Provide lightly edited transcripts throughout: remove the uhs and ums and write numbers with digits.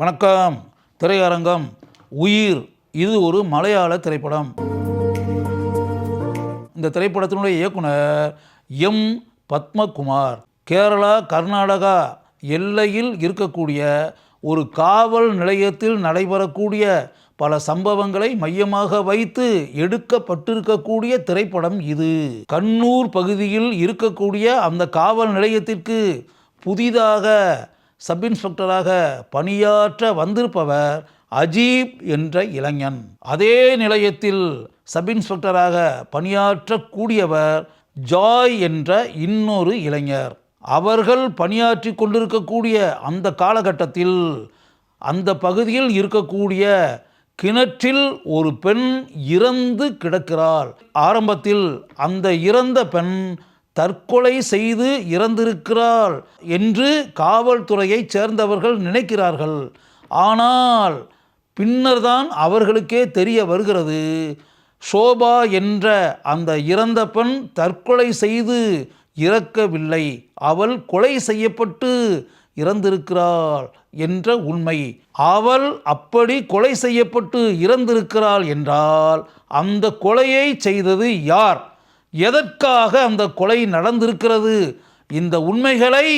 வணக்கம். திரையரங்கம் உயிர். இது ஒரு மலையாள திரைப்படம். இந்த திரைப்படத்தினுடைய இயக்குனர் எம் பத்மகுமார். கேரளா கர்நாடகா எல்லையில் இருக்கக்கூடிய ஒரு காவல் நிலையத்தில் நடைபெறக்கூடிய பல சம்பவங்களை மையமாக வைத்து எடுக்கப்பட்டிருக்கக்கூடிய திரைப்படம் இது. கண்ணூர் பகுதியில் இருக்கக்கூடிய அந்த காவல் நிலையத்திற்கு புதிதாக சப் இன்ஸ்பெக்டராக பணியாற்ற வந்திருப்பவர் அஜீப் என்ற இளைஞன். அதே நிலையத்தில் சப் இன்ஸ்பெக்டராக பணியாற்றக்கூடியவர் ஜாய் என்ற இன்னொரு இளைஞர். அவர்கள் பணியாற்றி கொண்டிருக்கக்கூடிய அந்த காலகட்டத்தில் அந்த பகுதியில் இருக்கக்கூடிய கிணற்றில் ஒரு பெண் இறந்து கிடக்கிறாள். ஆரம்பத்தில் அந்த இறந்த பெண் தற்கொலை செய்து இறந்திருக்கிறாள் என்று காவல்துறையைச் சேர்ந்தவர்கள் நினைக்கிறார்கள். ஆனால் பின்னர்தான் அவர்களுக்கே தெரிய வருகிறது, ஷோபா என்ற அந்த இறந்த பெண் தற்கொலை செய்து இறக்கவில்லை, அவள் கொலை செய்யப்பட்டு இறந்திருக்கிறாள் என்ற உண்மை. அவள் அப்படி கொலை செய்யப்பட்டு இறந்திருக்கிறாள் என்றால் அந்த கொலையை செய்தது யார், எதற்காக அந்த கொலை நடந்திருக்கிறது, இந்த உண்மைகளை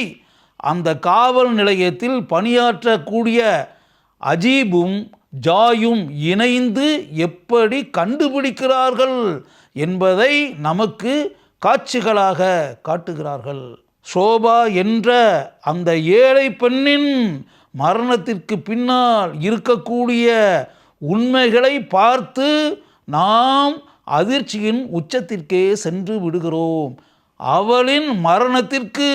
அந்த காவல் நிலையத்தில் பணியாற்றக்கூடிய அஜீபும் ஜாயும் இணைந்து எப்படி கண்டுபிடிக்கிறார்கள் என்பதை நமக்கு காட்சிகளாக காட்டுகிறார்கள். ஷோபா என்ற அந்த ஏழை பெண்ணின் மரணத்திற்கு பின்னால் இருக்கக்கூடிய உண்மைகளை பார்த்து நாம் அதிர்ச்சியின் உச்சத்திற்கே சென்று விடுகிறோம். அவளின் மரணத்திற்கு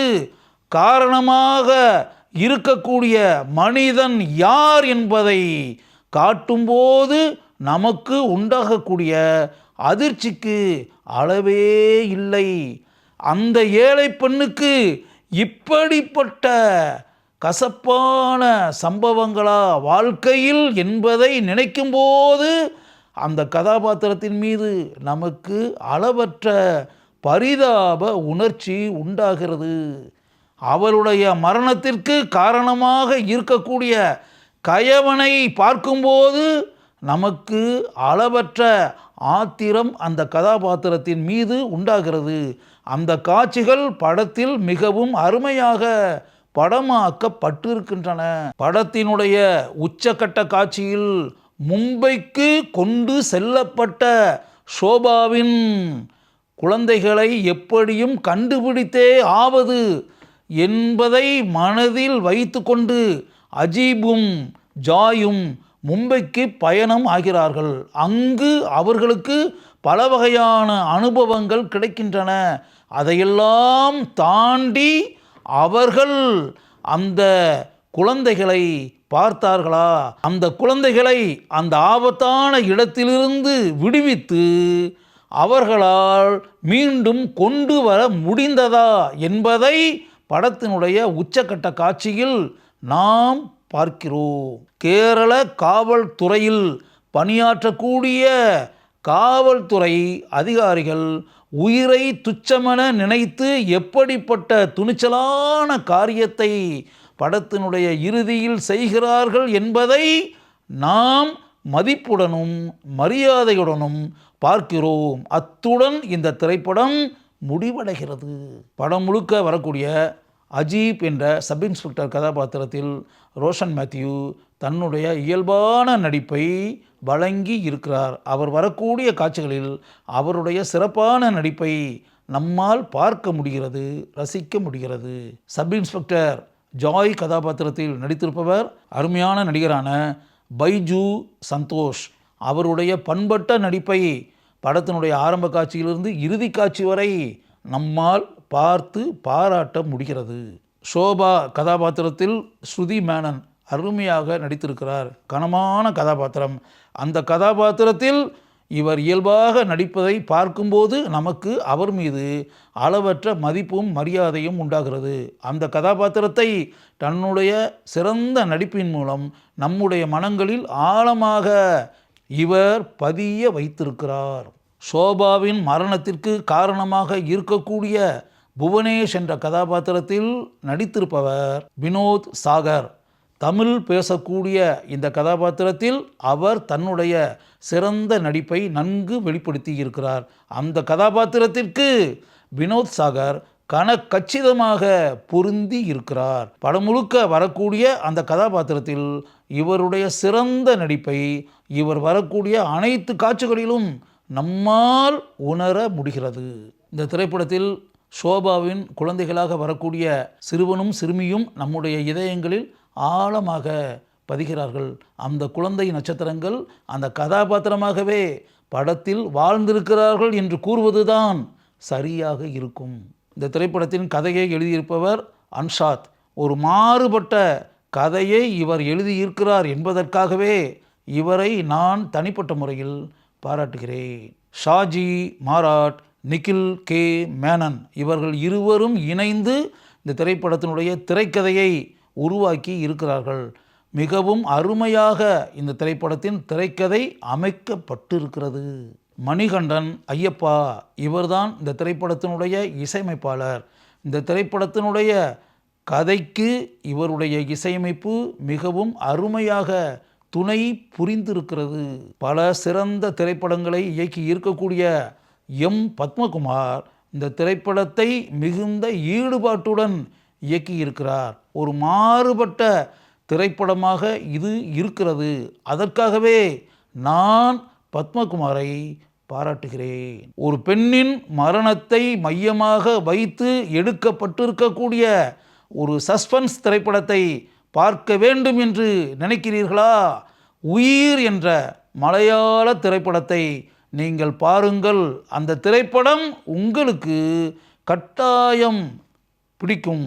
காரணமாக இருக்கக்கூடிய மனிதன் யார் என்பதை காட்டும்போது நமக்கு உண்டாகக்கூடிய அதிர்ச்சிக்கு அளவே இல்லை. அந்த ஏழை பெண்ணுக்கு இப்படிப்பட்ட கசப்பான சம்பவங்களா வாழ்க்கையில் என்பதை நினைக்கும்போது அந்த கதாபாத்திரத்தின் மீது நமக்கு அளவற்ற பரிதாப உணர்ச்சி உண்டாகிறது. அவருடைய மரணத்திற்கு காரணமாக இருக்கக்கூடிய கயவனை பார்க்கும்போது நமக்கு அளவற்ற ஆத்திரம் அந்த கதாபாத்திரத்தின் மீது உண்டாகிறது. அந்த காட்சிகள் படத்தில் மிகவும் அருமையாக படமாக்கப்பட்டிருக்கின்றன. படத்தினுடைய உச்சக்கட்ட காட்சியில் மும்பைக்கு கொண்டு செல்லப்பட்ட ஷோபாவின் குழந்தைகளை எப்படியும் கண்டுபிடித்தே ஆவது என்பதை மனதில் வைத்து கொண்டு அஜீபும் ஜாயும் மும்பைக்கு பயணம் ஆகிறார்கள். அங்கு அவர்களுக்கு பல வகையான அனுபவங்கள் கிடைக்கின்றன. அதையெல்லாம் தாண்டி அவர்கள் அந்த குழந்தைகளை பார்த்தார்களா, அந்த குழந்தைகளை அந்த ஆபத்தான இடத்திலிருந்து விடுவித்து அவர்களால் மீண்டும் கொண்டு வர முடிந்ததா என்பதை படத்தினுடைய உச்சக்கட்ட காட்சியில் நாம் பார்க்கிறோம். கேரள காவல்துறையில் பணியாற்றக்கூடிய காவல்துறை அதிகாரிகள் உயிரை துச்சமென நினைத்து எப்படிப்பட்ட துணிச்சலான காரியத்தை படத்தினுடைய இறுதியில் செய்கிறார்கள் என்பதை நாம் மதிப்புடனும் மரியாதையுடனும் பார்க்கிறோம். அத்துடன் இந்த திரைப்படம் முடிவடைகிறது. படம் முழுக்க வரக்கூடிய அஜீப் என்ற சப் இன்ஸ்பெக்டர் கதாபாத்திரத்தில் ரோஷன் மேத்யூ தன்னுடைய இயல்பான நடிப்பை வழங்கி இருக்கிறார். அவர் வரக்கூடிய காட்சிகளில் அவருடைய சிறப்பான நடிப்பை நம்மால் பார்க்க முடிகிறது, ரசிக்க முடிகிறது. சப் இன்ஸ்பெக்டர் ஜாய் கதாபாத்திரத்தில் நடித்திருப்பவர் அருமையான நடிகரான பைஜு சந்தோஷ். அவருடைய பண்பட்ட நடிப்பை படத்தினுடைய ஆரம்ப காட்சியிலிருந்து இறுதி காட்சி வரை நம்மால் பார்த்து பாராட்ட முடிகிறது. ஷோபா கதாபாத்திரத்தில் ஸ்ருதி மேனன் அருமையாக நடித்திருக்கிறார். கனமான கதாபாத்திரம். அந்த கதாபாத்திரத்தில் இவர் இயல்பாக நடிப்பதை பார்க்கும்போது நமக்கு அவர் மீது அளவற்ற மதிப்பும் மரியாதையும் உண்டாகிறது. அந்த கதாபாத்திரத்தை தன்னுடைய சிறந்த நடிப்பின் மூலம் நம்முடைய மனங்களில் ஆழமாக இவர் பதிய வைத்திருக்கிறார். ஷோபாவின் மரணத்திற்கு காரணமாக இருக்கக்கூடிய புவனேஷ் என்ற கதாபாத்திரத்தில் நடித்திருப்பவர் வினோத் சாகர். தமிழ் பேசக்கூடிய இந்த கதாபாத்திரத்தில் அவர் தன்னுடைய சிறந்த நடிப்பை நன்கு வெளிப்படுத்தி இருக்கிறார். அந்த கதாபாத்திரத்திற்கு வினோத் சாகர் கச்சிதமாக பொருந்தி இருக்கிறார். படம் முழுக்க வரக்கூடிய அந்த கதாபாத்திரத்தில் இவருடைய சிறந்த நடிப்பை இவர் வரக்கூடிய அனைத்து காட்சிகளிலும் நம்மால் உணர முடிகிறது. இந்த திரைப்படத்தில் சோபாவின் குழந்தைகளாக வரக்கூடிய சிறுவனும் சிறுமியும் நம்முடைய இதயங்களில் ஆழமாக பதிகிறார்கள். அந்த குழந்தை நட்சத்திரங்கள் அந்த கதாபாத்திரமாகவே படத்தில் வாழ்ந்திருக்கிறார்கள் என்று கூறுவதுதான் சரியாக இருக்கும். இந்த திரைப்படத்தின் கதையை எழுதியிருப்பவர் அன்ஷாத். ஒரு மாறுபட்ட கதையை இவர் எழுதியிருக்கிறார் என்பதற்காகவே இவரை நான் தனிப்பட்ட முறையில் பாராட்டுகிறேன். ஷாஜி மாராட், நிகில் கே மேனன் இவர்கள் இருவரும் இணைந்து இந்த திரைப்படத்தினுடைய திரைக்கதையை உருவாக்கி இருக்கிறார்கள். மிகவும் அருமையாக இந்த திரைப்படத்தின் திரைக்கதை அமைக்கப்பட்டிருக்கிறது. மணிகண்டன் ஐயப்பா இவர்தான் இந்த திரைப்படத்தினுடைய இசையமைப்பாளர். இந்த திரைப்படத்தினுடைய கதைக்கு இவருடைய இசையமைப்பு மிகவும் அருமையாக துணை புரிந்திருக்கிறது. பல சிறந்த திரைப்படங்களை இயக்கி இருக்கக்கூடிய எம் பத்மகுமார் இந்த திரைப்படத்தை மிகுந்த ஈடுபாட்டுடன் இயக்கி இருக்கிறார். ஒரு மாறுபட்ட திரைப்படமாக இது இருக்கிறது. அதற்காகவே நான் பத்மகுமாரை பாராட்டுகிறேன். ஒரு பெண்ணின் மரணத்தை மையமாக வைத்து எடுக்கப்பட்டிருக்கக்கூடிய ஒரு சஸ்பென்ஸ் திரைப்படத்தை பார்க்க வேண்டும் என்று நினைக்கிறீர்களா? உயிர் என்ற மலையாள திரைப்படத்தை நீங்கள் பாருங்கள். அந்த திரைப்படம் உங்களுக்கு கட்டாயம் பிடிக்கும்.